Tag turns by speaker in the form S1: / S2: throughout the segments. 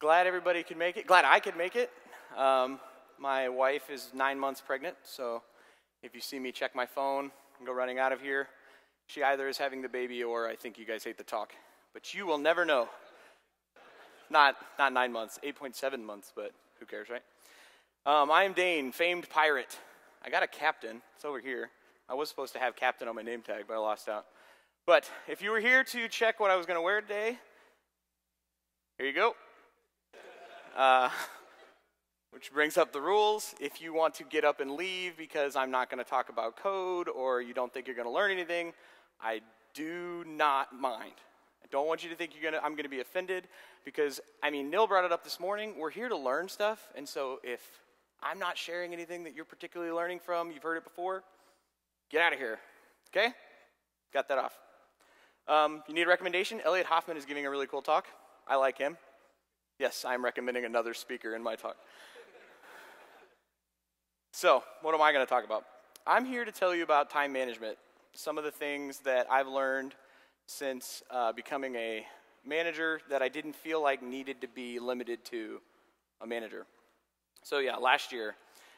S1: Glad everybody could make it. Glad I could make it. My wife is 9 months pregnant, so if you see me check my phone and go running out of here, she either is having the baby or I think you guys hate the talk. But you will never know. Not 9 months, 8.7 months, but who cares, right? I am Dane, famed pirate. I got a captain. It's over here. I was supposed to have captain on my name tag, but I lost out. But if you were here to check what I was going to wear today, here you go. Which brings up the rules. If you want to get up and leave because I'm not going to talk about code or you don't think you're going to learn anything, I do not mind. I don't want you to think I'm going to be offended because, Neil brought it up this morning. We're here to learn stuff, and so if I'm not sharing anything that you're particularly learning from, you've heard it before, get out of here, okay? Got that off. You need a recommendation? Elliot Hoffman is giving a really cool talk. I like him. Yes, I'm recommending another speaker in my talk. So, what am I going to talk about? I'm here to tell you about time management, some of the things that I've learned since becoming a manager that I didn't feel like needed to be limited to a manager. So yeah, last year,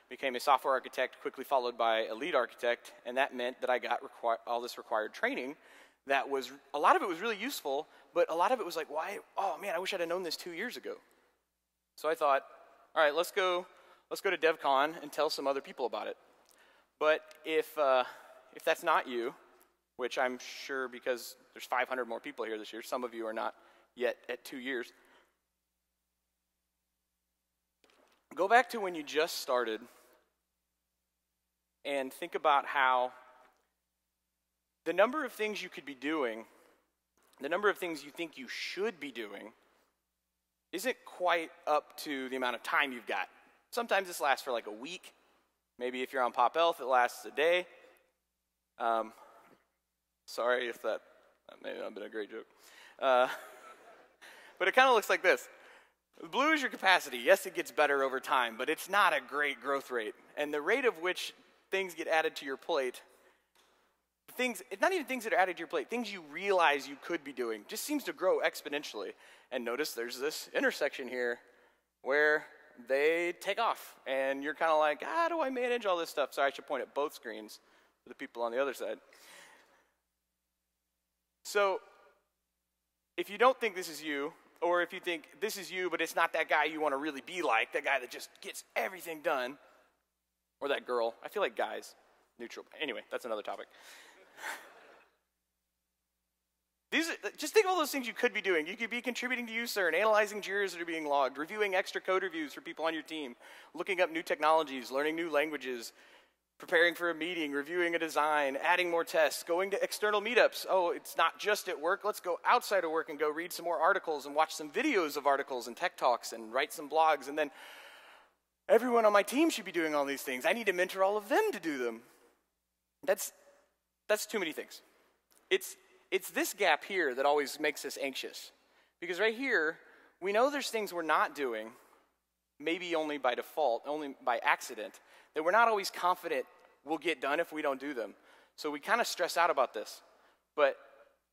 S1: became a software architect, quickly followed by a lead architect, and that meant that I got all this required training that was, a lot of it was really useful, but a lot of it was like, why, oh man, I wish I'd have known this 2 years ago. So I thought, all right, let's go to DevCon and tell some other people about it. But if that's not you, which I'm sure because there's 500 more people here this year, some of you are not yet at 2 years. Go back to when you just started and think about how the number of things you could be doing, the number of things you think you should be doing, isn't quite up to the amount of time you've got. Sometimes this lasts for like a week. Maybe if you're on Pop Elf, it lasts a day. Sorry if that may not have been a great joke. But it kind of looks like this. Blue is your capacity. Yes, it gets better over time, but it's not a great growth rate. And the rate of which things get added to your plate, not even things that are added to your plate, things you realize you could be doing, just seems to grow exponentially. And notice there's this intersection here where they take off. And you're kind of like, how do I manage all this stuff? Sorry, I should point at both screens for the people on the other side. So if you don't think this is you, or if you think this is you, but it's not that guy you want to really be like, that guy that just gets everything done, or that girl. I feel like guys, neutral. Anyway, that's another topic. Just think of all those things you could be doing. You could be contributing to Cerner, analyzing JIRAs that are being logged, reviewing extra code reviews for people on your team, looking up new technologies, learning new languages, preparing for a meeting, reviewing a design, adding more tests, going to external meetups. Oh, it's not just at work. Let's go outside of work and go read some more articles and watch some videos of articles and tech talks and write some blogs. And then everyone on my team should be doing all these things. I need to mentor all of them to do them. That's too many things. It's this gap here that always makes us anxious. Because right here, we know there's things we're not doing, maybe only by default, only by accident, that we're not always confident will get done if we don't do them. So we kind of stress out about this. But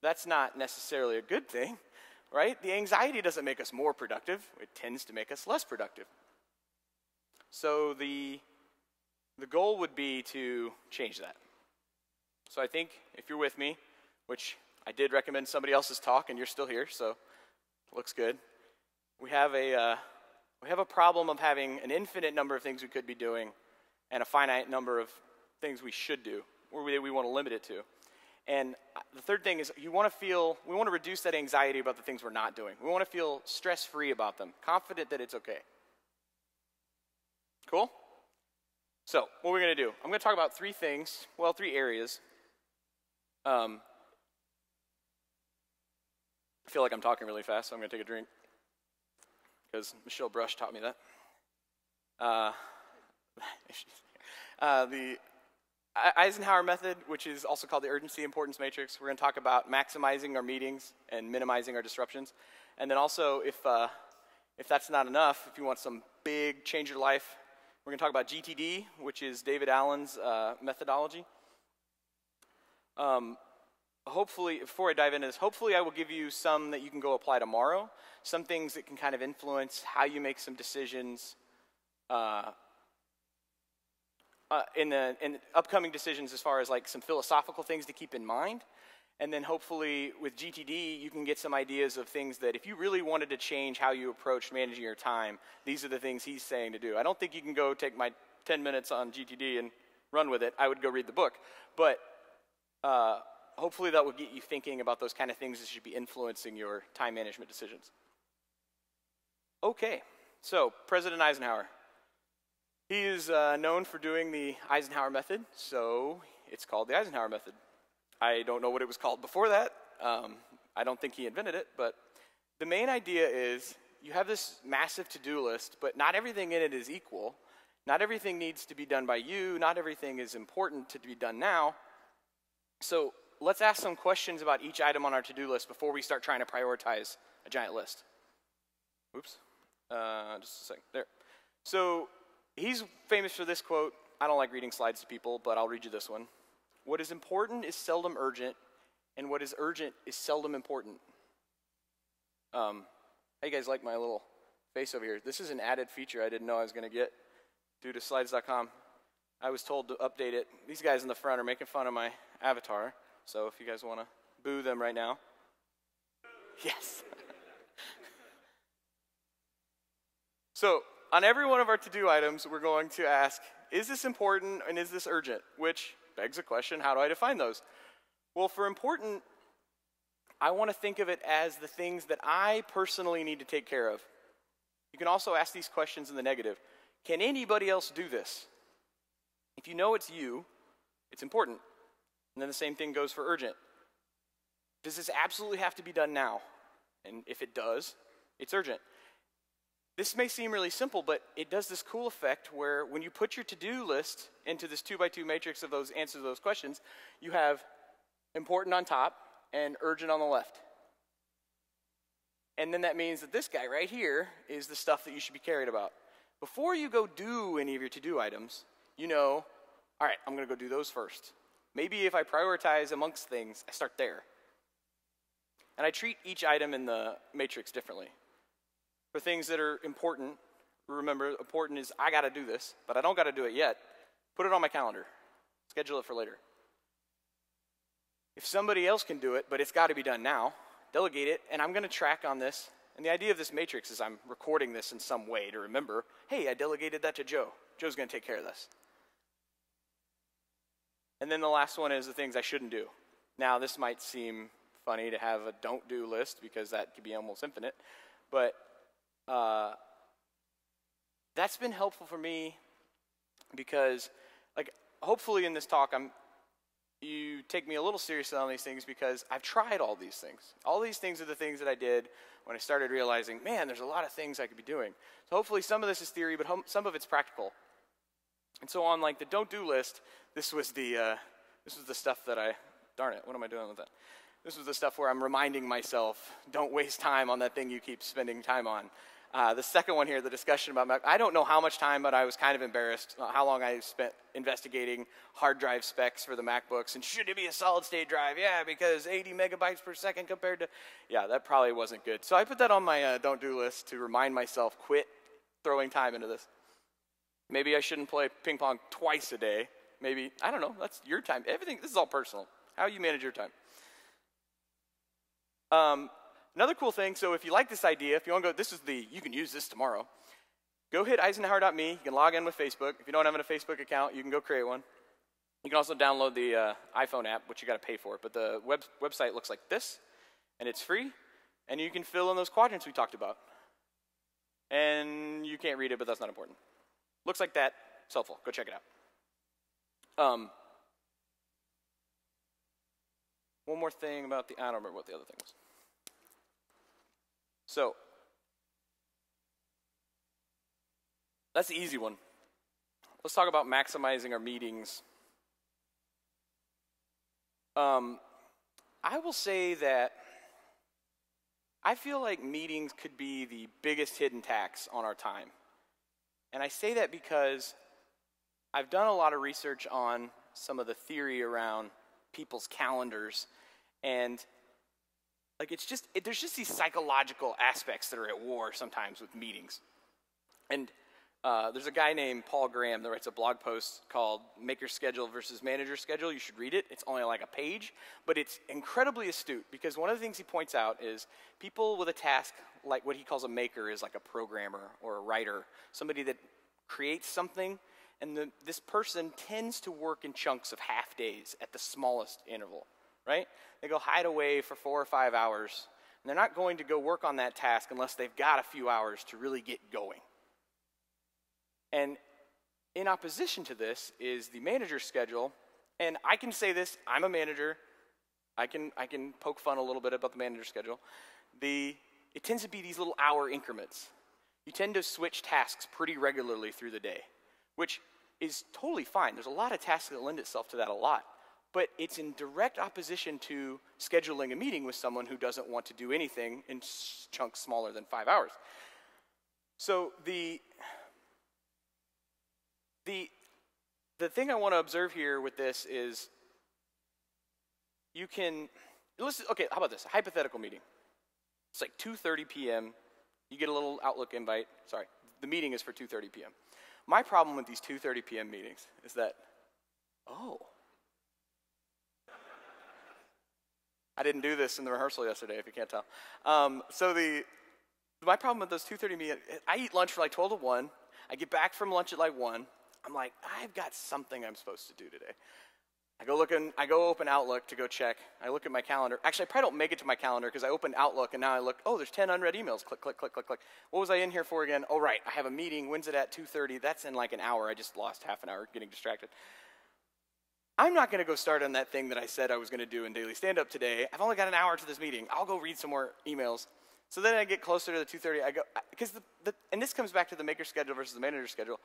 S1: that's not necessarily a good thing, right? The anxiety doesn't make us more productive. It tends to make us less productive. So the goal would be to change that. So I think if you're with me, which I did recommend somebody else's talk and you're still here, so looks good. We have a problem of having an infinite number of things we could be doing and a finite number of things we should do, or we want to limit it to. And the third thing is we want to reduce that anxiety about the things we're not doing. We want to feel stress-free about them, confident that it's okay. Cool? So, what we're going to do, I'm going to talk about three areas. I feel like I'm talking really fast, so I'm going to take a drink, because Michelle Brush taught me that. The Eisenhower method, which is also called the urgency importance matrix. We're going to talk about maximizing our meetings and minimizing our disruptions. And then also, if that's not enough, if you want some big change your life, we're going to talk about GTD, which is David Allen's methodology. hopefully, before I dive into this, hopefully I will give you some that you can go apply tomorrow, some things that can kind of influence how you make some decisions in upcoming decisions as far as like some philosophical things to keep in mind. And then hopefully with GTD, you can get some ideas of things that if you really wanted to change how you approach managing your time, these are the things he's saying to do. I don't think you can go take my 10 minutes on GTD and run with it. I would go read the book. But hopefully that will get you thinking about those kind of things that should be influencing your time management decisions. Okay, so President Eisenhower. He is known for doing the Eisenhower method, so it's called the Eisenhower method. I don't know what it was called before that. I don't think he invented it, but the main idea is you have this massive to-do list, but not everything in it is equal. Not everything needs to be done by you. Not everything is important to be done now. So let's ask some questions about each item on our to-do list before we start trying to prioritize a giant list. Oops. Just a second. There. So he's famous for this quote. I don't like reading slides to people, but I'll read you this one. What is important is seldom urgent, and what is urgent is seldom important. How you guys like my little face over here? This is an added feature I didn't know I was going to get due to slides.com. I was told to update it. These guys in the front are making fun of my avatar, so if you guys want to boo them right now. Yes. So on every one of our to-do items, we're going to ask, is this important and is this urgent? Which begs the question, how do I define those? Well, for important, I want to think of it as the things that I personally need to take care of. You can also ask these questions in the negative. Can anybody else do this? If you know it's you, it's important. And then the same thing goes for urgent. Does this absolutely have to be done now? And if it does, it's urgent. This may seem really simple, but it does this cool effect where when you put your to-do list into this 2x2 matrix of those answers to those questions, you have important on top and urgent on the left. And then that means that this guy right here is the stuff that you should be caring about. Before you go do any of your to-do items, you know, all right, I'm going to go do those first. Maybe if I prioritize amongst things, I start there. And I treat each item in the matrix differently. For things that are important, remember, important is I got to do this, but I don't got to do it yet. Put it on my calendar. Schedule it for later. If somebody else can do it, but it's got to be done now, delegate it, and I'm going to track on this. And the idea of this matrix is I'm recording this in some way to remember, hey, I delegated that to Joe. Joe's going to take care of this. And then the last one is the things I shouldn't do. Now, this might seem funny to have a don't do list because that could be almost infinite, but that's been helpful for me because, like, hopefully in this talk, you take me a little seriously on these things because I've tried all these things. All these things are the things that I did when I started realizing, man, there's a lot of things I could be doing. So hopefully some of this is theory, but some of it's practical. And so on, like, the don't do list, this was the stuff that darn it, what am I doing with that? This was the stuff where I'm reminding myself, don't waste time on that thing you keep spending time on. The second one here, the discussion about Mac, I don't know how much time, but I was kind of embarrassed how long I spent investigating hard drive specs for the MacBooks. And should it be a solid state drive? Yeah, because 80 megabytes per second compared to, yeah, that probably wasn't good. So I put that on my don't do list to remind myself, quit throwing time into this. Maybe I shouldn't play ping pong twice a day. Maybe, I don't know, that's your time. Everything, this is all personal. How you manage your time. Another cool thing, so if you like this idea, if you want to go, you can use this tomorrow. Go hit Eisenhower.me. You can log in with Facebook. If you don't have a Facebook account, you can go create one. You can also download the iPhone app, which you got to pay for. But the website looks like this, and it's free. And you can fill in those quadrants we talked about. And you can't read it, but that's not important. Looks like that. It's helpful. Go check it out. One more thing about I don't remember what the other thing was. So, that's the easy one. Let's talk about maximizing our meetings. I will say that I feel like meetings could be the biggest hidden tax on our time. And I say that because I've done a lot of research on some of the theory around people's calendars, And like there's just these psychological aspects that are at war sometimes with meetings. And there's a guy named Paul Graham that writes a blog post called Make Your Schedule versus Manage Your Schedule. You should read it. It's only like a page, but it's incredibly astute because one of the things he points out is people with a task, like what he calls a maker, is like a programmer or a writer, somebody that creates something, and this person tends to work in chunks of half days at the smallest interval, right? They go hide away for 4 or 5 hours, and they're not going to go work on that task unless they've got a few hours to really get going. And in opposition to this is the manager's schedule. And I can say this, I'm a manager. I can poke fun a little bit about the manager's schedule. It tends to be these little hour increments. You tend to switch tasks pretty regularly through the day, which is totally fine. There's a lot of tasks that lend itself to that a lot. But it's in direct opposition to scheduling a meeting with someone who doesn't want to do anything in chunks smaller than 5 hours. So the thing I want to observe here with this is you can, listen, okay, how about this? A hypothetical meeting. It's like 2:30 p.m. You get a little Outlook invite. Sorry, the meeting is for 2:30 p.m. My problem with these 2:30 p.m. meetings is that, I didn't do this in the rehearsal yesterday, if you can't tell. My problem with those 2:30 meetings, I eat lunch for like 12 to 1. I get back from lunch at like 1. I'm like, I've got something I'm supposed to do today. I go open Outlook to go check. I look at my calendar. Actually, I probably don't make it to my calendar because I opened Outlook and now I look, there's 10 unread emails. Click, click, click, click, click. What was I in here for again? Oh, right, I have a meeting. When's it at? 2:30. That's in like an hour. I just lost half an hour getting distracted. I'm not going to go start on that thing that I said I was going to do in daily stand-up today. I've only got an hour to this meeting. I'll go read some more emails. So then I get closer to the 2:30. I go, because and this comes back to the maker schedule versus the manager schedule.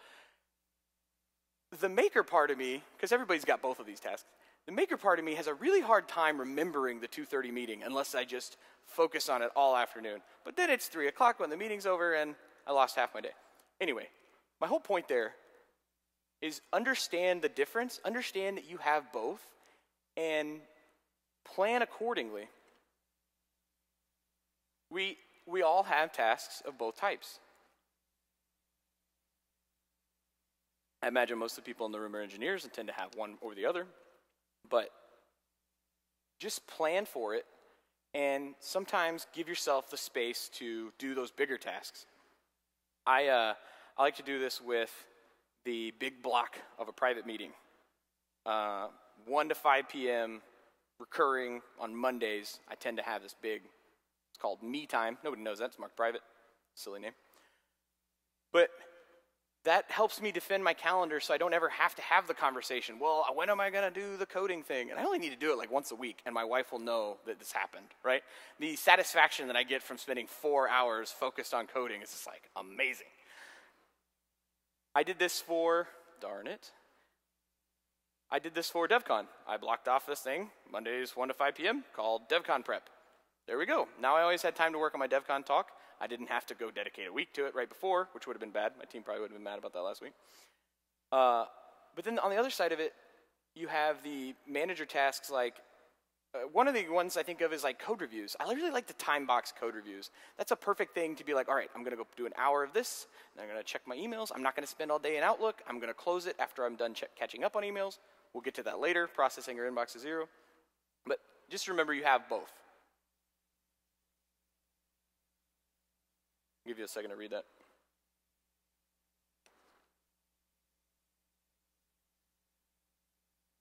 S1: The maker part of me, because everybody's got both of these tasks, the maker part of me has a really hard time remembering the 2:30 meeting unless I just focus on it all afternoon. But then it's 3 o'clock when the meeting's over and I lost half my day. Anyway, my whole point there is understand the difference, understand that you have both, and plan accordingly. We all have tasks of both types. I imagine most of the people in the room are engineers and tend to have one or the other, but just plan for it and sometimes give yourself the space to do those bigger tasks. I like to do this with the big block of a private meeting. 1 to 5 p.m. recurring on Mondays, I tend to have this big, it's called me time. Nobody knows that, it's marked private. Silly name. But that helps me defend my calendar so I don't ever have to have the conversation. Well, when am I going to do the coding thing? And I only need to do it like once a week, and my wife will know that this happened, right? The satisfaction that I get from spending 4 hours focused on coding is just like amazing. I did this for, I did this for DevCon. I blocked off this thing, Mondays 1 to 5 p.m., called DevCon Prep. There we go. Now I always had time to work on my DevCon talk. I didn't have to go dedicate a week to it right before, which would have been bad. My team probably would have been mad about that last week. But then on the other side of it, you have the manager tasks like, one of the ones I think of is like code reviews. I really like the time box code reviews. That's a perfect thing to be like, all right, I'm going to go do an hour of this, and I'm going to check my emails. I'm not going to spend all day in Outlook. I'm going to close it after I'm done catching up on emails. We'll get to that later, processing your inbox to 0. But just remember you have both. I'll give you a second to read that.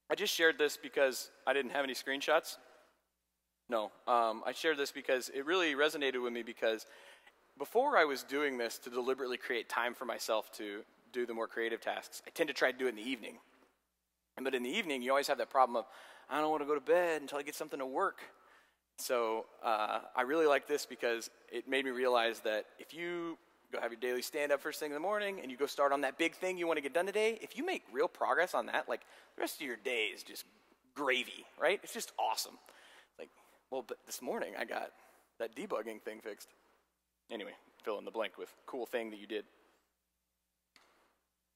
S1: I just shared this because I didn't have any screenshots. No, I shared this because it really resonated with me because before I was doing this to deliberately create time for myself to do the more creative tasks, I tend to try to do it in the evening. But in the evening, you always have that problem of, I don't want to go to bed until I get something to work. So I really like this because it made me realize that if you go have your daily stand-up first thing in the morning and you go start on that big thing you want to get done today, if you make real progress on that, like the rest of your day is just gravy, right? It's just awesome. Like, well, but this morning I got that debugging thing fixed. Anyway, fill in the blank with cool thing that you did.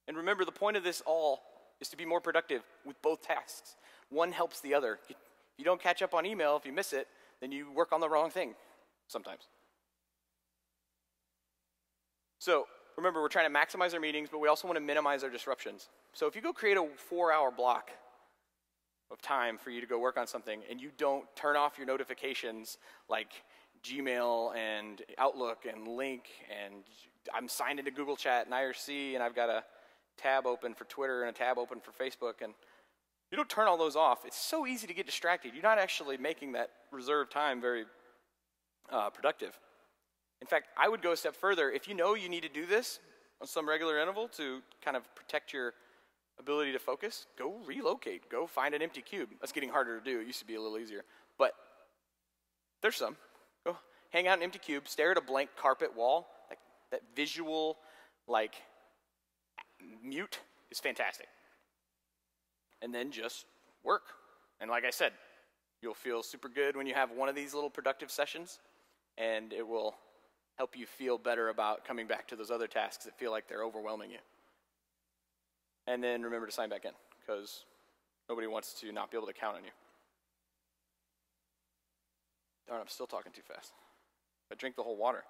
S1: And remember, the point of this all is to be more productive with both tasks. One helps the other. If you don't catch up on email, if you miss it, then you work on the wrong thing sometimes. So remember, we're trying to maximize our meetings, but we also want to minimize our disruptions. So if you go create a 4-hour block of time for you to go work on something, and you don't turn off your notifications like Gmail and Outlook and Link, and I'm signed into Google Chat and IRC, and I've got a tab open for Twitter and a tab open for Facebook, and you don't turn all those off, it's so easy to get distracted. You're not actually making that reserved time very productive. In fact, I would go a step further. If you know you need to do this on some regular interval to kind of protect your ability to focus, go relocate. Go find an empty cube. That's getting harder to do. It used to be a little easier. But there's some. Go hang out in an empty cube, stare at a blank carpet wall. Like that visual, like, mute is fantastic. And then just work. And like I said, you'll feel super good when you have one of these little productive sessions, and it will help you feel better about coming back to those other tasks that feel like they're overwhelming you. And then remember to sign back in, because nobody wants to not be able to count on you. Darn, I'm still talking too fast. I drink the whole water.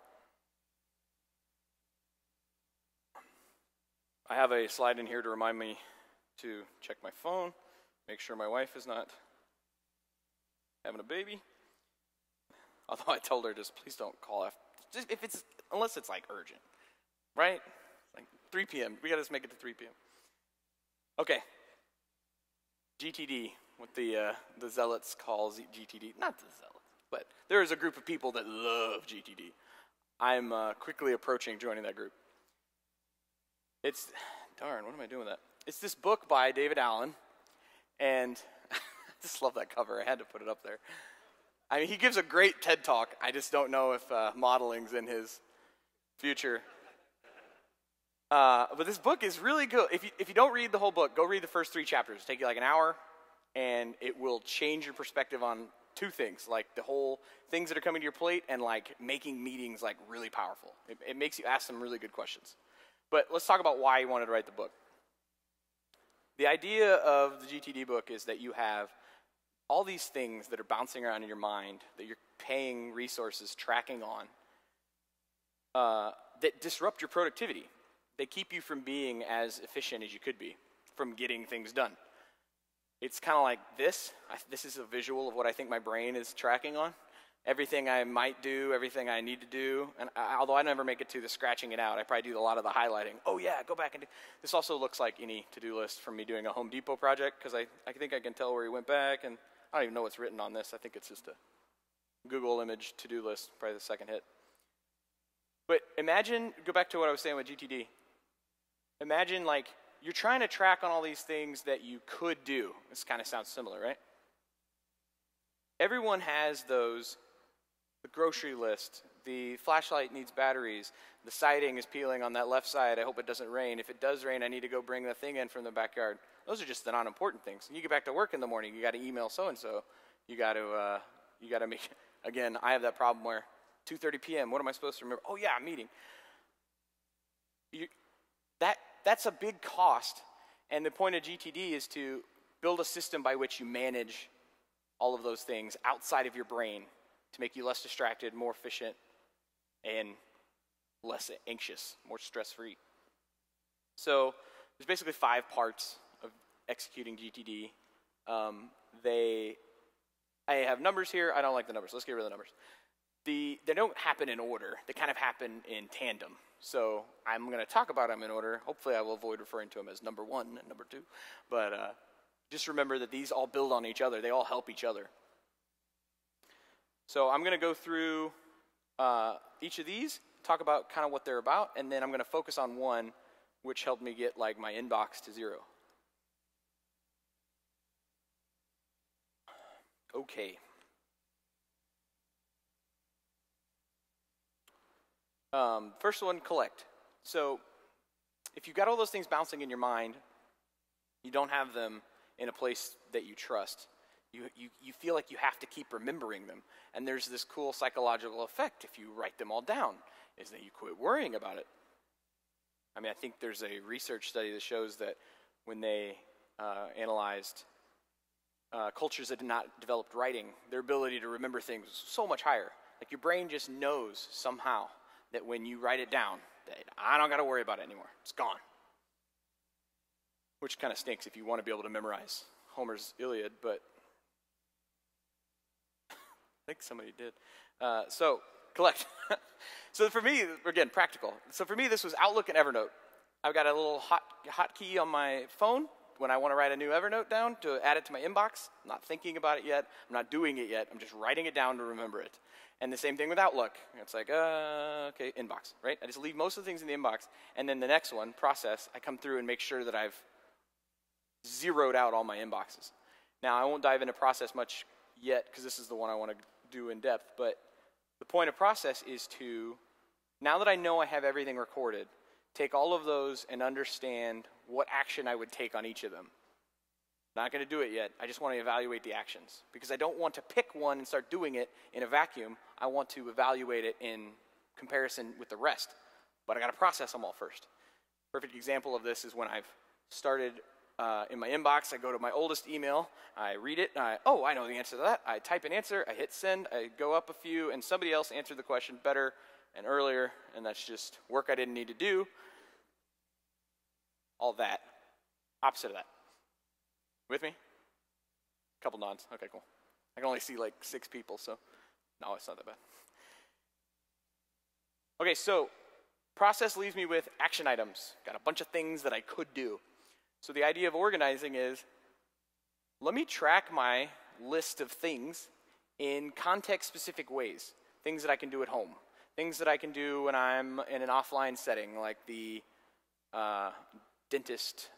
S1: I have a slide in here to remind me to check my phone, make sure my wife is not having a baby. Although I told her, just please don't call after. Just if it's, unless it's like urgent, right? Like 3 p.m. We got to make it to 3 p.m. Okay. GTD, what the zealots call GTD. Not the zealots, but there is a group of people that love GTD. I'm quickly approaching joining that group. It's, darn, what am I doing with that? It's this book by David Allen, and I just love that cover. I had to put it up there. I mean, he gives a great TED Talk. I just don't know if modeling's in his future. But this book is really good. If you don't read the whole book, go read the first 3 chapters. It'll take you like an hour, and it will change your perspective on 2 things, like the whole things that are coming to your plate and like making meetings like really powerful. It makes you ask some really good questions. But let's talk about why you wanted to write the book. The idea of the GTD book is that you have all these things that are bouncing around in your mind that you're paying resources tracking on that disrupt your productivity. They keep you from being as efficient as you could be, from getting things done. It's kind of like this. This is a visual of what I think my brain is tracking on. Everything I might do, everything I need to do. And although I never make it to the scratching it out, I probably do a lot of the highlighting. Oh yeah, go back and do. This also looks like any to-do list from me doing a Home Depot project, because I think I can tell where he went back, and I don't even know what's written on this. I think it's just a Google image to-do list, probably the second hit. But imagine, go back to what I was saying with GTD. Imagine like you're trying to track on all these things that you could do. This kind of sounds similar, right? Everyone has those. The grocery list, the flashlight needs batteries, the siding is peeling on that left side, I hope it doesn't rain. If it does rain, I need to go bring the thing in from the backyard. Those are just the non-important things. And you get back to work in the morning, you got to email so-and-so. You got to make, again, I have that problem where 2:30 p.m., what am I supposed to remember? Oh yeah, I'm meeting. That's a big cost, and the point of GTD is to build a system by which you manage all of those things outside of your brain to make you less distracted, more efficient, and less anxious, more stress-free. So there's basically 5 parts of executing GTD. I have numbers here. I don't like the numbers. Let's get rid of the numbers. They don't happen in order. They kind of happen in tandem. So I'm going to talk about them in order. Hopefully I will avoid referring to them as number 1 and number 2. But just remember that these all build on each other. They all help each other. So I'm going to go through each of these, talk about kind of what they're about, and then I'm going to focus on one which helped me get like my inbox to 0. Okay. First one, collect. So if you've got all those things bouncing in your mind, you don't have them in a place that you trust. You feel like you have to keep remembering them. And there's this cool psychological effect if you write them all down, is that you quit worrying about it. I mean, I think there's a research study that shows that when they analyzed cultures that had not developed writing, their ability to remember things was so much higher. Like your brain just knows somehow that when you write it down, that I don't got to worry about it anymore. It's gone. Which kind of stinks if you want to be able to memorize Homer's Iliad, but I think somebody did. So collect. So for me, again, practical. So for me, this was Outlook and Evernote. I've got a little hotkey on my phone when I want to write a new Evernote down to add it to my inbox. I'm not thinking about it yet. I'm not doing it yet. I'm just writing it down to remember it. And the same thing with Outlook. It's like, okay, inbox, right? I just leave most of the things in the inbox. And then the next one, process, I come through and make sure that I've zeroed out all my inboxes. Now, I won't dive into process much yet because this is the one I want to do in depth. But the point of process is to, now that I know I have everything recorded, take all of those and understand what action I would take on each of them. Not going to do it yet. I just want to evaluate the actions. Because I don't want to pick one and start doing it in a vacuum. I want to evaluate it in comparison with the rest. But I got to process them all first. Perfect example of this is when I've started in my inbox. I go to my oldest email. I read it. And I know the answer to that. I type an answer. I hit send. I go up a few. And somebody else answered the question better and earlier. And that's just work I didn't need to do. All that. Opposite of that. With me? A couple nods. Okay, cool. I can only see like 6 people, so no, it's not that bad. Okay, so process leaves me with action items. Got a bunch of things that I could do. So the idea of organizing is, let me track my list of things in context-specific ways. Things that I can do at home. Things that I can do when I'm in an offline setting, like the dentist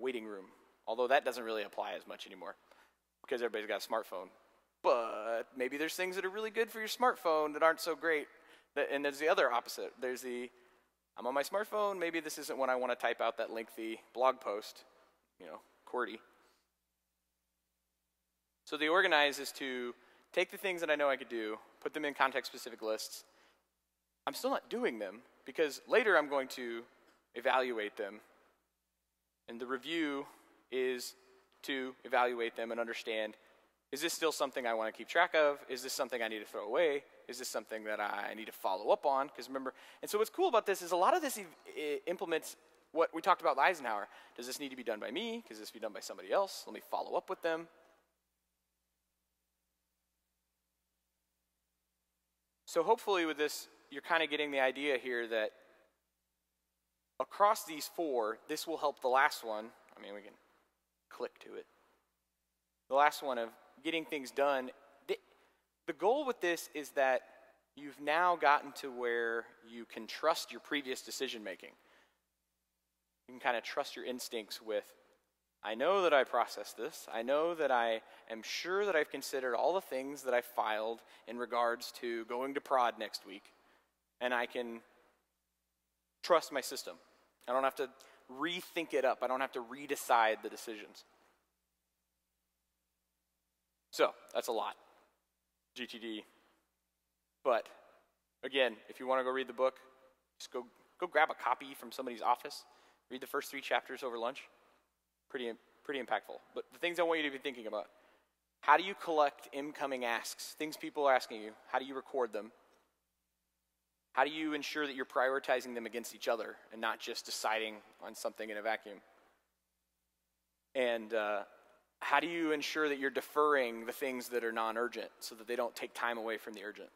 S1: waiting room, although that doesn't really apply as much anymore because everybody's got a smartphone. But maybe there's things that are really good for your smartphone that aren't so great. And there's the other opposite. There's the, I'm on my smartphone, maybe this isn't when I want to type out that lengthy blog post, QWERTY. So the organize is to take the things that I know I could do, put them in context-specific lists. I'm still not doing them because later I'm going to evaluate them. And the review is to evaluate them and understand, is this still something I want to keep track of? Is this something I need to throw away? Is this something that I need to follow up on? Because remember, and so what's cool about this is a lot of this implements what we talked about with Eisenhower. Does this need to be done by me? Does this be done by somebody else? Let me follow up with them. So hopefully with this, you're kind of getting the idea here that across these 4, this will help the last one. I mean, we can click to it. The last one of getting things done. The goal with this is that you've now gotten to where you can trust your previous decision making. You can kind of trust your instincts with, I know that I processed this. I know that I am sure that I've considered all the things that I filed in regards to going to prod next week. And I can trust my system. I don't have to rethink it up. I don't have to redecide the decisions. So, that's a lot. GTD. But, again, if you want to go read the book, just go grab a copy from somebody's office. Read the first 3 chapters over lunch. Pretty impactful. But the things I want you to be thinking about. How do you collect incoming asks? Things people are asking you. How do you record them? How do you ensure that you're prioritizing them against each other and not just deciding on something in a vacuum? And how do you ensure that you're deferring the things that are non-urgent so that they don't take time away from the urgent?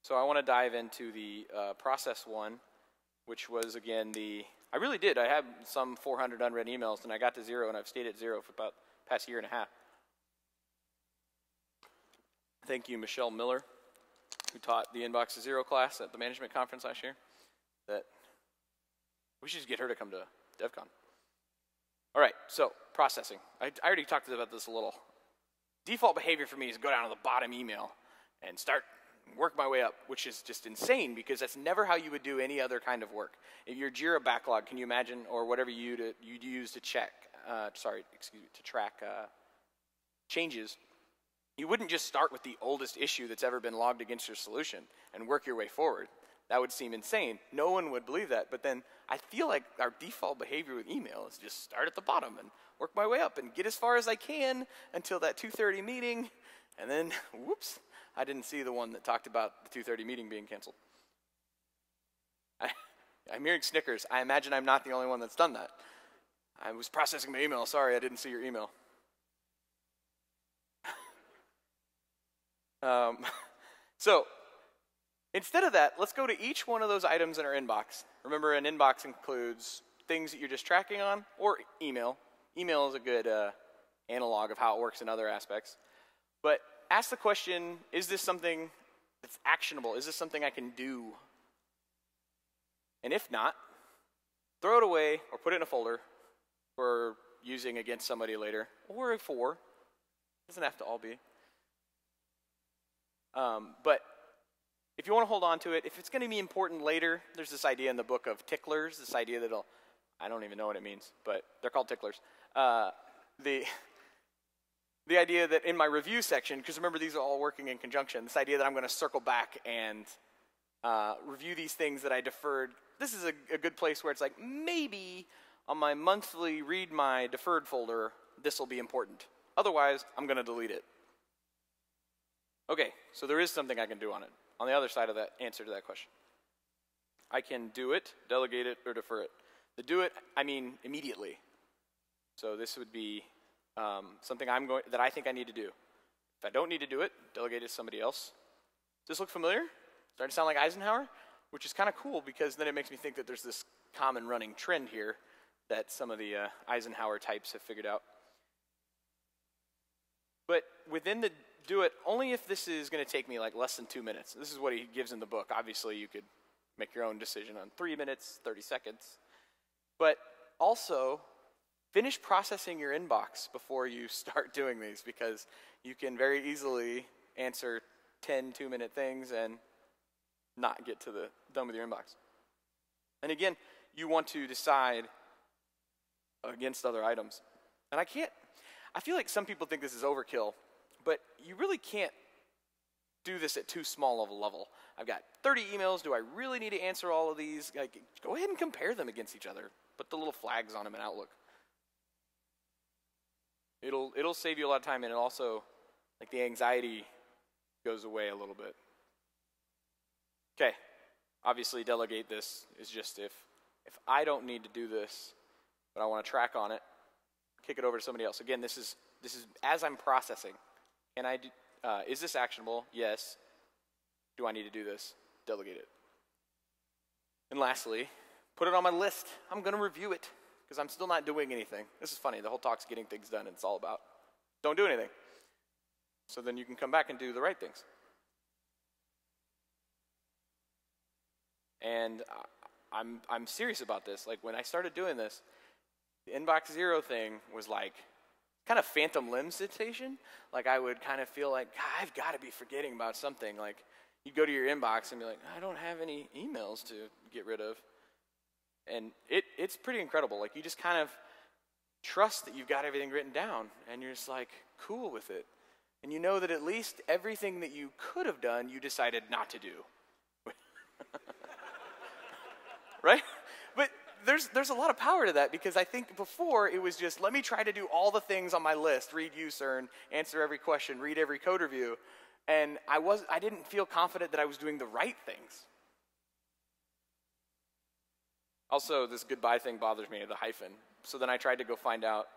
S1: So I want to dive into the process one, which was, again, I really did. I had some 400 unread emails, and I got to 0, and I've stayed at 0 for about the past year and a half. Thank you, Michelle Miller, who taught the Inbox to Zero class at the management conference last year. That we should just get her to come to DevCon. All right, so processing. I already talked about this a little. Default behavior for me is go down to the bottom email and start work my way up, which is just insane because that's never how you would do any other kind of work. If your Jira backlog, can you imagine, or whatever you'd use to track changes, you wouldn't just start with the oldest issue that's ever been logged against your solution and work your way forward. That would seem insane. No one would believe that. But then I feel like our default behavior with email is just start at the bottom and work my way up and get as far as I can until that 2:30 meeting. And then, whoops, I didn't see the one that talked about the 2:30 meeting being canceled. I'm hearing snickers. I imagine I'm not the only one that's done that. I was processing my email. Sorry, I didn't see your email. So instead of that, let's go to each one of those items in our inbox. Remember, an inbox includes things that you're just tracking on, or email. Email is a good analog of how it works in other aspects. But ask the question, is this something that's actionable? Is this something I can do? And if not, throw it away or put it in a folder for using against somebody later, or for. It doesn't have to all be. But if you want to hold on to it, if it's going to be important later, there's this idea in the book of ticklers, this idea that I don't even know what it means, but they're called ticklers. The idea that in my review section, because remember these are all working in conjunction, this idea that I'm going to circle back and review these things that I deferred. This is a good place where it's like, maybe on my monthly read my deferred folder, this will be important. Otherwise, I'm going to delete it. Okay, so there is something I can do on it. On the other side of that answer to that question. I can do it, delegate it, or defer it. The do it, I mean immediately. So this would be something that I think I need to do. If I don't need to do it, delegate it to somebody else. Does this look familiar? Starting to sound like Eisenhower? Which is kind of cool because then it makes me think that there's this common running trend here that some of the Eisenhower types have figured out. But within the do it, only if this is going to take me like less than 2 minutes. This is what he gives in the book. Obviously, you could make your own decision on 3 minutes, 30 seconds. But also, finish processing your inbox before you start doing these, because you can very easily answer 10 2-minute things and not get to the done with your inbox. And again, you want to decide against other items. And I feel like some people think this is overkill, but you really can't do this at too small of a level. I've got 30 emails. Do I really need to answer all of these? Like, go ahead and compare them against each other. Put the little flags on them in Outlook. It'll save you a lot of time, and it also, like, the anxiety goes away a little bit. Okay, obviously delegate this is just if I don't need to do this, but I want to track on it, kick it over to somebody else. Again, this is as I'm processing. Can I do, is this actionable? Yes. Do I need to do this? Delegate it. And lastly, put it on my list. I'm going to review it because I'm still not doing anything. This is funny. The whole talk's getting things done, and it's all about don't do anything. So then you can come back and do the right things. And I'm serious about this. Like, when I started doing this, the inbox zero thing was like kind of phantom limb sensation. Like, I would kind of feel like, I've got to be forgetting about something. Like, you'd go to your inbox and be like, I don't have any emails to get rid of. And it's pretty incredible. Like, you just kind of trust that you've got everything written down, and you're just like cool with it. And you know that at least everything that you could have done, you decided not to do. Right? But there's a lot of power to that, because I think before it was just, let me try to do all the things on my list, read UCern, answer every question, read every code review, and I didn't feel confident that I was doing the right things. Also, this goodbye thing bothers me, the hyphen. So then I tried to go find out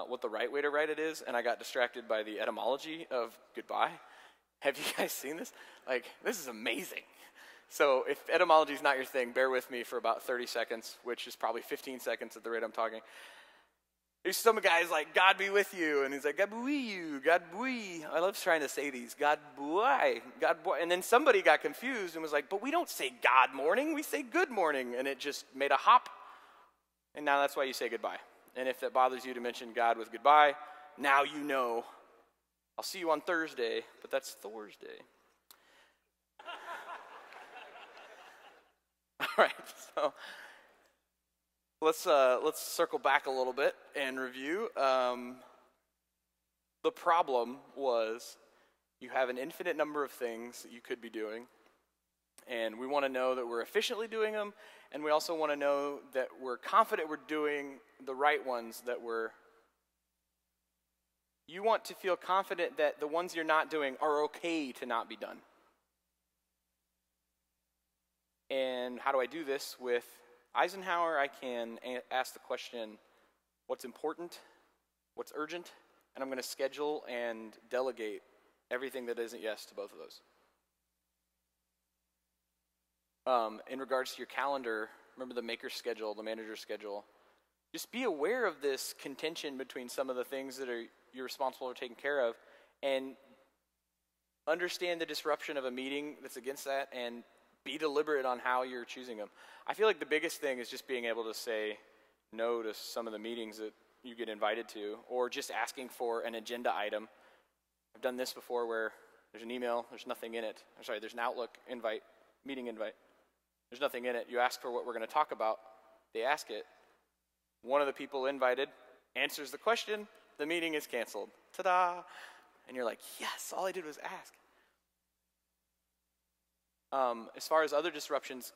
S1: what the right way to write it is, and I got distracted by the etymology of goodbye. Have you guys seen this? Like, this is amazing. So if etymology is not your thing, bear with me for about 30 seconds, which is probably 15 seconds at the rate I'm talking. There's some guy's like, God be with you, and he's like, God be with you, God be. I love trying to say these, God boy, God boy. And then somebody got confused and was like, but we don't say God morning, we say good morning. And it just made a hop, and now that's why you say goodbye. And if that bothers you to mention God with goodbye, now you know. I'll see you on Thursday, but that's Thursday. All right, so let's circle back a little bit and review. The problem was you have an infinite number of things that you could be doing, And we want to know that we're efficiently doing them, and we also want to know that we're confident we're doing the right ones that we're... You want to feel confident that the ones you're not doing are okay to not be done. And how do I do this? With Eisenhower, I can ask the question, what's important, what's urgent, and I'm going to schedule and delegate everything that isn't yes to both of those. In regards to your calendar, remember the maker's schedule, the manager's schedule. Just be aware of this contention between some of the things that you're responsible for taking care of, and understand the disruption of a meeting that's against that, and be deliberate on how you're choosing them. I feel like the biggest thing is just being able to say no to some of the meetings that you get invited to, or just asking for an agenda item. I've done this before where there's an email, there's nothing in it. I'm sorry, there's an Outlook invite, meeting invite. There's nothing in it. You ask for what we're going to talk about. They ask it. One of the people invited answers the question. The meeting is canceled. Ta-da! And you're like, yes, all I did was ask. As far as other disruptions,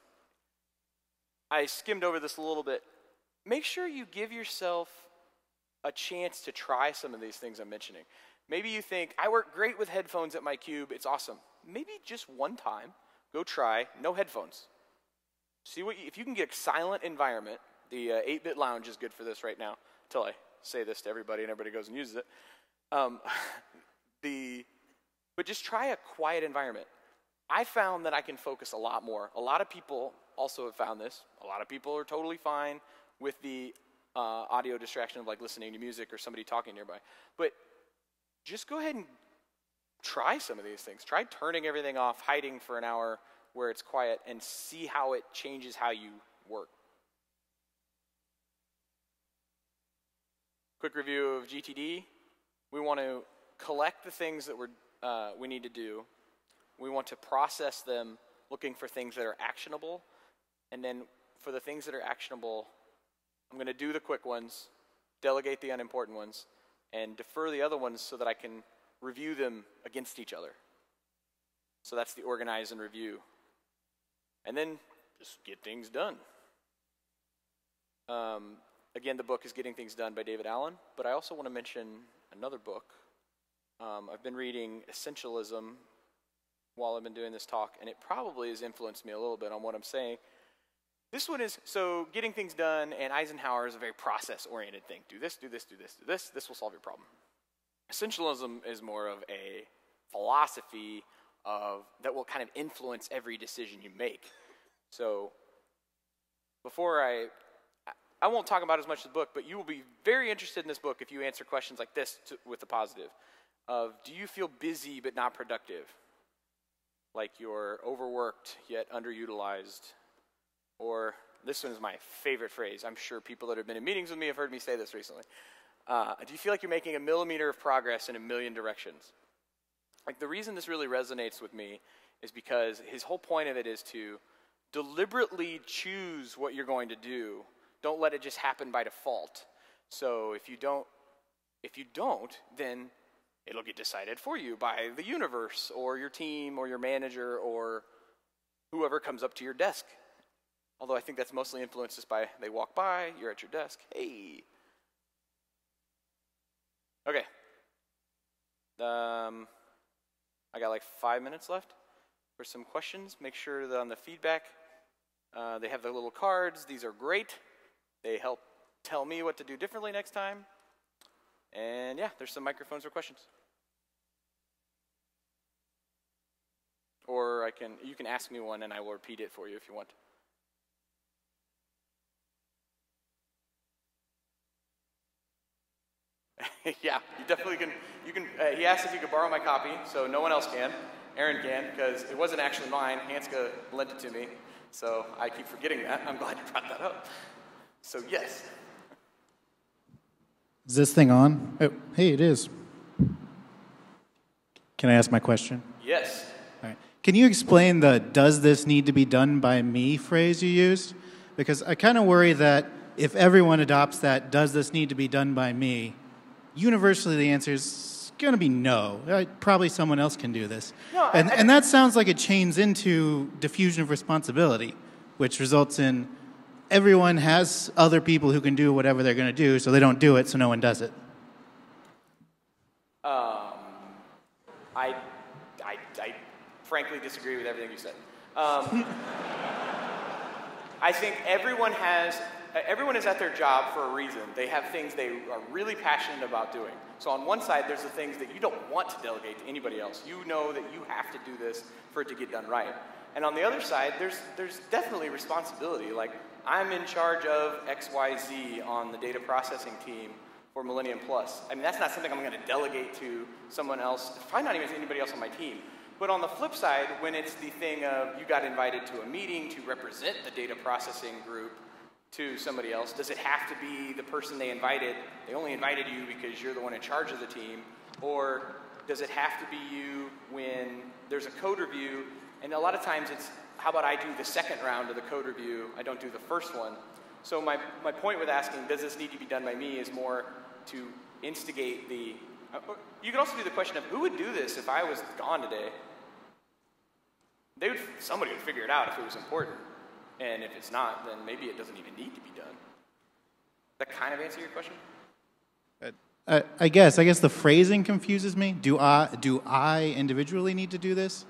S1: I skimmed over this a little bit. Make sure you give yourself a chance to try some of these things I'm mentioning. Maybe you think, I work great with headphones at my cube. It's awesome. Maybe just one time, go try no headphones. See if you can get a silent environment. The 8-bit lounge is good for this right now, until I say this to everybody and everybody goes and uses it. But just try a quiet environment. I found that I can focus a lot more. A lot of people also have found this. A lot of people are totally fine with the audio distraction of like listening to music or somebody talking nearby. But just go ahead and try some of these things. Try turning everything off, hiding for an hour where it's quiet, and see how it changes how you work. Quick review of GTD. We want to collect the things that we need to do. We want to process them looking for things that are actionable. And then for the things that are actionable, I'm going to do the quick ones, delegate the unimportant ones, and defer the other ones so that I can review them against each other. So that's the organize and review. And then just get things done. Again, the book is Getting Things Done by David Allen, but I also want to mention another book. I've been reading Essentialism while I've been doing this talk, and it probably has influenced me a little bit on what I'm saying. This one is, so Getting Things Done and Eisenhower is a very process-oriented thing. Do this, do this, do this, do this. This will solve your problem. Essentialism is more of a philosophy that will kind of influence every decision you make. So before I won't talk about as much of the book, but you will be very interested in this book if you answer questions like this with the positive of, do you feel busy but not productive? Like you're overworked yet underutilized. Or this one is my favorite phrase. I'm sure people that have been in meetings with me have heard me say this recently. Do you feel like you're making a millimeter of progress in a million directions? Like the reason this really resonates with me is because his whole point of it is to deliberately choose what you're going to do. Don't let it just happen by default. So if you don't, then it'll get decided for you by the universe or your team or your manager or whoever comes up to your desk. Although I think that's mostly influenced just by they walk by, you're at your desk, hey. Okay. I got like 5 minutes left for some questions. Make sure that on the feedback, they have their little cards. These are great. They help tell me what to do differently next time. And yeah, there's some microphones for questions. Or you can ask me one and I will repeat it for you if you want. Yeah, you definitely can. He asked if you could borrow my copy, so no one else can. Aaron can, because it wasn't actually mine. Hanska lent it to me, so I keep forgetting that. I'm glad you brought that up. So yes.
S2: Is this thing on? Oh, hey, it is. Can I ask my question?
S1: Yes.
S2: All right. Can you explain the "does this need to be done by me" phrase you used? Because I kind of worry that if everyone adopts that "does this need to be done by me," universally the answer is going to be no. Probably someone else can do this.
S1: No,
S2: and that sounds like it chains into diffusion of responsibility, which results in everyone has other people who can do whatever they're going to do, so they don't do it, so no one does it.
S1: I frankly disagree with everything you said. I think everyone is at their job for a reason. They have things they are really passionate about doing. So on one side, there's the things that you don't want to delegate to anybody else. You know that you have to do this for it to get done right. And on the other side, there's definitely responsibility. Like, I'm in charge of XYZ on the data processing team for Millennium Plus. I mean, that's not something I'm going to delegate to someone else, probably not even to anybody else on my team. But on the flip side, when it's the thing of you got invited to a meeting to represent the data processing group to somebody else, does it have to be the person they invited? They only invited you because you're the one in charge of the team. Or does it have to be you when there's a code review? And a lot of times it's, how about I do the second round of the code review, I don't do the first one. So my point with asking, does this need to be done by me, is more to instigate the, you could also do the question of, who would do this if I was gone today? Somebody would figure it out if it was important. And if it's not, then maybe it doesn't even need to be done. That kind of answer your question?
S2: I guess the phrasing confuses me. Do I individually need to do this?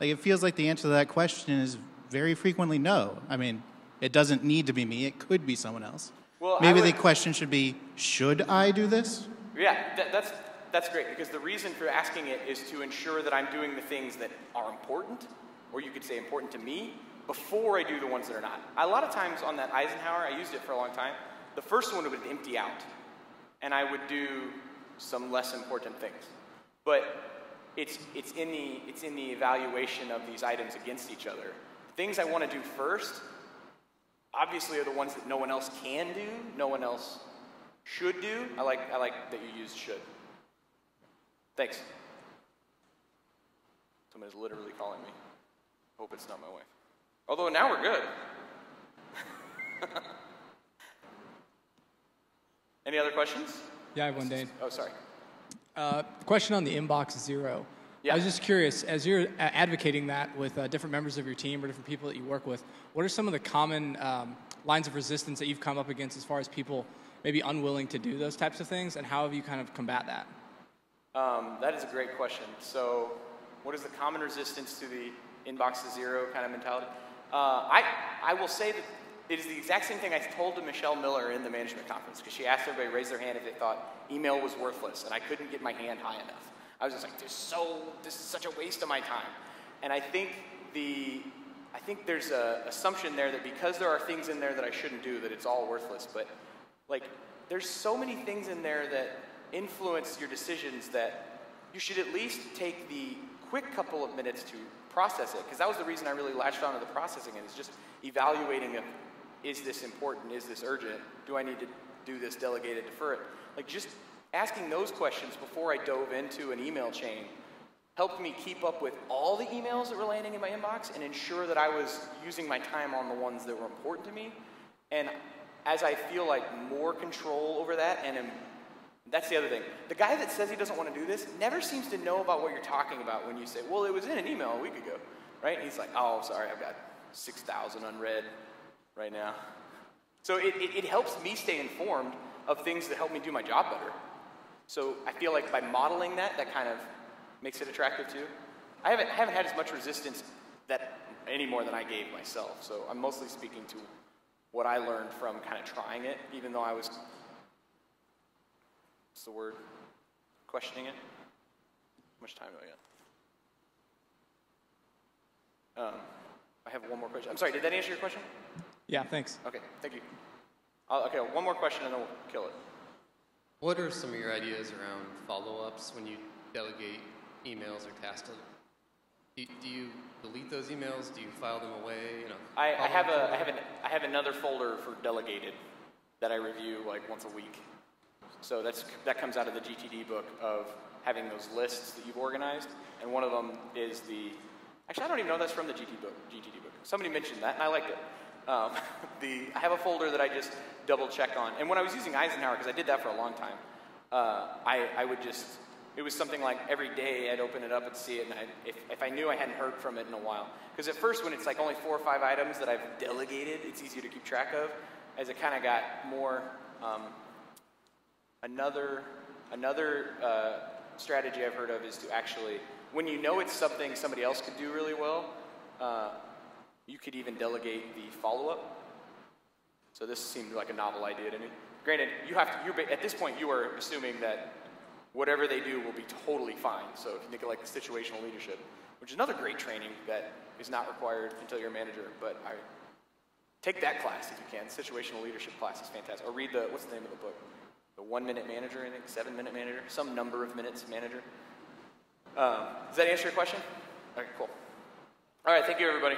S2: Like, it feels like the answer to that question is very frequently no. I mean, it doesn't need to be me. It could be someone else. Well, maybe the question should be, should I do this?
S1: Yeah, that's great, because the reason for asking it is to ensure that I'm doing the things that are important, or you could say important to me, before I do the ones that are not. A lot of times on that Eisenhower, I used it for a long time, the first one would empty out, and I would do some less important things. But it's in the evaluation of these items against each other. Things I want to do first, obviously, are the ones that no one else can do, no one else should do. I like that you used should. Thanks. Someone is literally calling me. Hope it's not my wife. Although now we're good. Any other questions?
S3: Yeah, I have one, Dane.
S1: Oh, sorry.
S3: Question on the inbox zero.
S1: Yeah.
S3: I was just curious, as you're advocating that with different members of your team or different people that you work with, what are some of the common lines of resistance that you've come up against as far as people maybe unwilling to do those types of things, and how have you kind of combat that?
S1: That is a great question. So what is the common resistance to the inbox to zero kind of mentality? I will say that it is the exact same thing I told to Michelle Miller in the management conference, because she asked everybody to raise their hand if they thought email was worthless, and I couldn't get my hand high enough. I was just like, this is such a waste of my time. And I think there's an assumption there that because there are things in there that I shouldn't do, that it's all worthless. But like, there's so many things in there that influence your decisions that you should at least take the quick couple of minutes to process it. Because that was the reason I really latched onto the processing it, is just evaluating it. Is this important? Is this urgent? Do I need to do this, delegate it, defer it? Like, just asking those questions before I dove into an email chain helped me keep up with all the emails that were landing in my inbox and ensure that I was using my time on the ones that were important to me. And as I feel like more control over that, that's the other thing. The guy that says he doesn't want to do this never seems to know about what you're talking about when you say, well, it was in an email a week ago, right? And he's like, oh, sorry, I've got 6,000 unread right now. So it helps me stay informed of things that help me do my job better. So I feel like by modeling that kind of makes it attractive too. I haven't had as much resistance any more than I gave myself. So I'm mostly speaking to what I learned from kind of trying it, even though I was, what's the word, questioning it. How much time do I got? I have one more question. I'm sorry, did that answer your question?
S3: Yeah, thanks.
S1: Okay, thank you. Okay, one more question and then we'll kill it.
S4: What are some of your ideas around follow-ups when you delegate emails or tasks? Do you delete those emails? Do you file them away?
S1: I have another folder for delegated that I review like once a week. So that comes out of the GTD book of having those lists that you've organized, and one of them is actually I don't even know that's from the GTD book. Somebody mentioned that and I liked it. I have a folder that I just double check on. And when I was using Eisenhower, because I did that for a long time, I would just, it was something like every day I'd open it up and see it, and if I knew I hadn't heard from it in a while. Because at first, when it's like only 4 or 5 items that I've delegated, it's easier to keep track of. As it kind of got more, another strategy I've heard of is to actually, when you know it's something somebody else could do really well, you could even delegate the follow-up. So this seemed like a novel idea to me. Granted, at this point, you are assuming that whatever they do will be totally fine. So if you think of like situational leadership, which is another great training that is not required until you're a manager, but take that class if you can. Situational leadership class is fantastic. Or read what's the name of the book? The 1-minute manager, I think, 7-minute manager, some number of minutes manager. Does that answer your question? Okay, cool. All right, thank you, everybody.